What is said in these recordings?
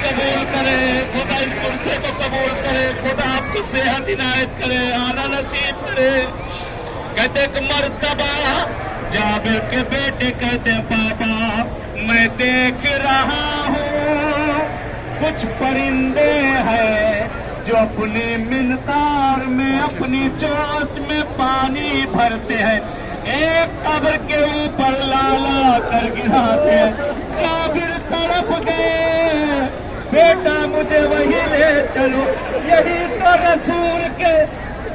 قبول کرے خدا، اس عرصے کو قبول کرے خدا، آپ کو صحت عنایت کرے، آنا نصیب کرے۔ کہتے ایک مرتبہ جابر کے بیٹے کہتے پاپا میں دیکھ رہا ہوں کچھ پرندے ہیں جو اپنی منقار میں اپنی چوٹ میں پانی بھرتے ہیں، ایک قبر کے اوپر لالا کر گراتے ہیں۔ جابر تڑپ گئے، بیٹا مجھے وہی لے چلو، یہی تو رسول کے،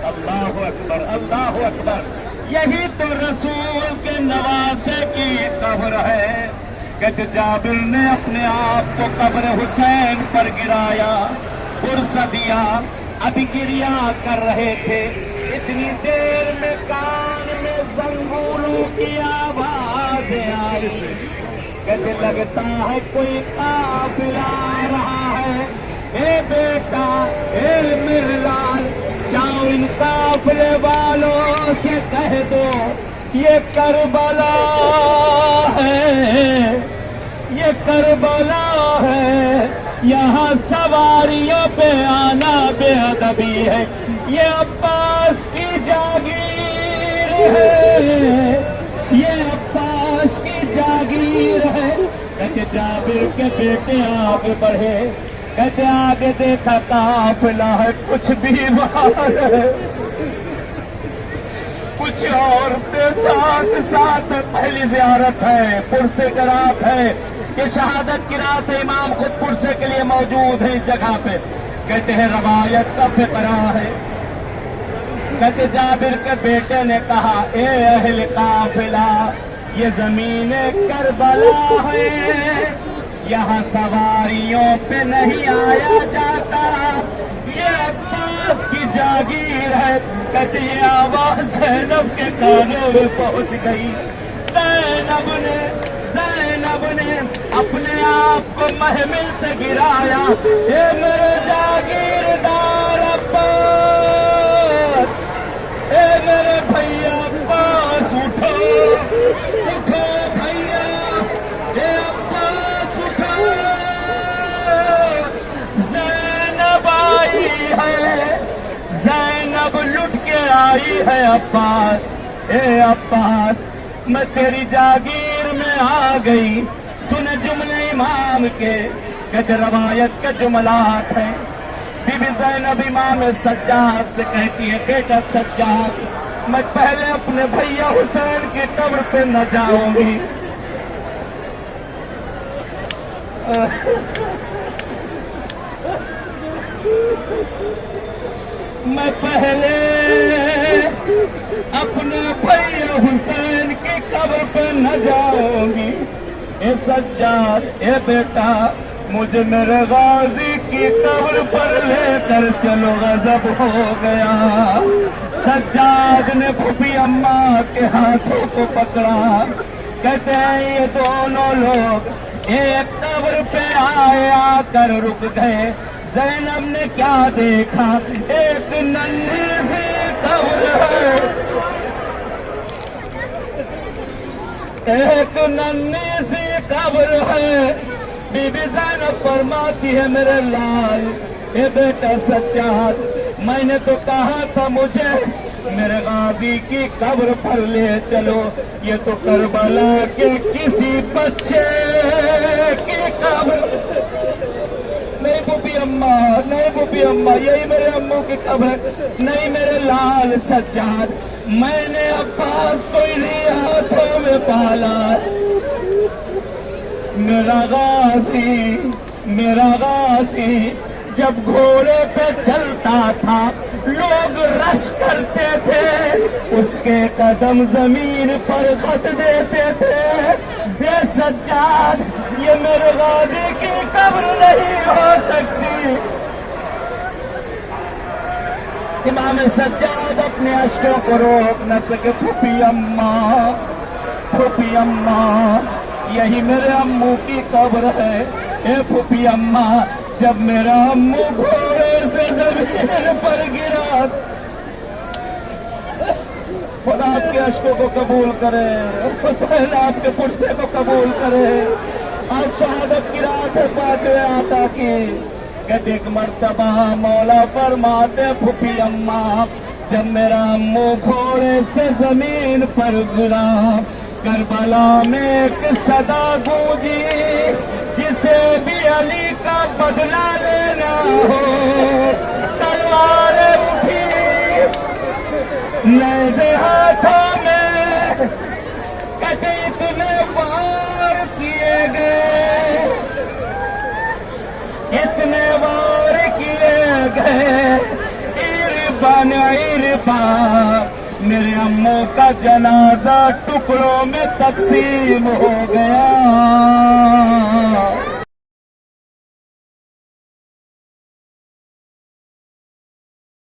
اللہ اکبر اللہ اکبر، یہی تو رسول کے نواسے کی قبر ہے۔ کہ جابر نے اپنے آپ کو قبر حسین پر گرایا، پرسہ دیا، ابھی گریا کر رہے تھے، اتنی دیر میں کان میں زنگولوں کی آوازیں آئی۔ کہتے لگتا ہے کوئی قافلہ آ رہا ہے، اے بیٹا اے میرے لال، جاؤ ان قافلے والوں سے کہہ دو یہ کربلا ہے، یہ کربلا ہے، یہاں سواریوں پہ آنا بے ادبی ہے، یہ عباس کی جاگیر ہے، یہ عباس کی جاگیر ہے۔ کہتے جابر کے بیٹے آگے بڑھے، کہتے آگے دیکھا قافلہ ہے، کچھ بھی باہر ہے، کچھ عورتیں ساتھ ساتھ، پہلی زیارت ہے، پرسے کی رات ہے، یہ شہادت کی رات ہے، امام خود پرسے کے لیے موجود ہے اس جگہ پہ۔ کہتے ہیں روایت کا فقرہ ہے، کہتے جابر کے بیٹے نے کہا اے اہل قافلہ یہ زمین کربلا ہے، یہاں سواریوں پہ نہیں آیا جاتا، یہ عباس کی جاگیر ہے۔ کہتے یہ آواز زینب کے کانوں میں پہنچ گئی، زینب نے اپنے آپ کو محمل سے گرایا، اے میرے جاگیردار عباس، اے میرے بھیا عباس، اٹھو اٹھو بھیا، اے عباس اٹھو، زینب آئی ہے، زینب لٹ کے آئی ہے عباس، اے عباس میں تیری جاگیر میں آ گئی۔ سن جملے امام کے، کہتے روایت کے جملات ہیں، بی بی زینب امام سجاد سے کہتی ہے بیٹا سجاد میں پہلے اپنے بھیا حسین کی قبر پہ نہ جاؤں گی، میں پہلے اپنے بھیا حسین کی قبر پہ نہ جاؤں گی۔ اے سجاد اے بیٹا مجھے میرے غازی کی قبر پر لے کر چلو، غضب ہو گیا۔ سجاد نے پھوپھی اماں کے ہاتھوں کو پکڑا، کہتے ہیں یہ دونوں لوگ ایک قبر پہ آئے، آ کر رک گئے۔ زینب نے کیا دیکھا، ایک ننھی سی قبر ہے، ایک ننھی سی قبر ہے۔ بی بی زینب فرماتی ہے میرے لال اے بیٹا سجاد میں نے تو کہا تھا مجھے میرے غازی کی قبر پر لے چلو، یہ تو کربلا کے کسی بچے کی قبر، نہیں پھوپھی اماں، نہیں پھوپھی اماں، یہی میرے امو کی قبر ہے، نہیں میرے لال سجاد میں نے عباس کو انہی ہاتھوں میں پالا، میرا غازی، میرا غازی جب گھوڑے پہ چلتا تھا لوگ رش کرتے تھے، اس کے قدم زمین پر خط دیتے تھے۔ یہ سجاد یہ میرے غازی کی قبر نہیں ہو سکتی۔ امام سجاد اپنے اشکوں کو روک نہ سکے، پھوپھی اماں، پھوپھی اماں یہی میرے امو کی قبر ہے، اے پھوپھی اماں جب میرا امو گھوڑے سے زمین پر گرا، خدا آپ کے اشکوں کو قبول کرے، حسین آپ کے پرسے کو قبول کرے، اور شہادت کی رات ہے 5ویں آتا کی، کہ ایک مرتبہ مولا فرماتے پھوپھی اماں جب میرا منہ گھوڑے سے زمین پر گرا، کربلا میں ایک صدا گونجی، جسے بھی علی کا بدلہ لینا ہو تلوار اٹھی نیزے ہاتھوں میں، کہتے اتنے وار کیے گئے، اتنے وار کیے گئے، عربان عربان میرے اموں کا جنازہ ٹکڑوں میں تقسیم ہو گیا۔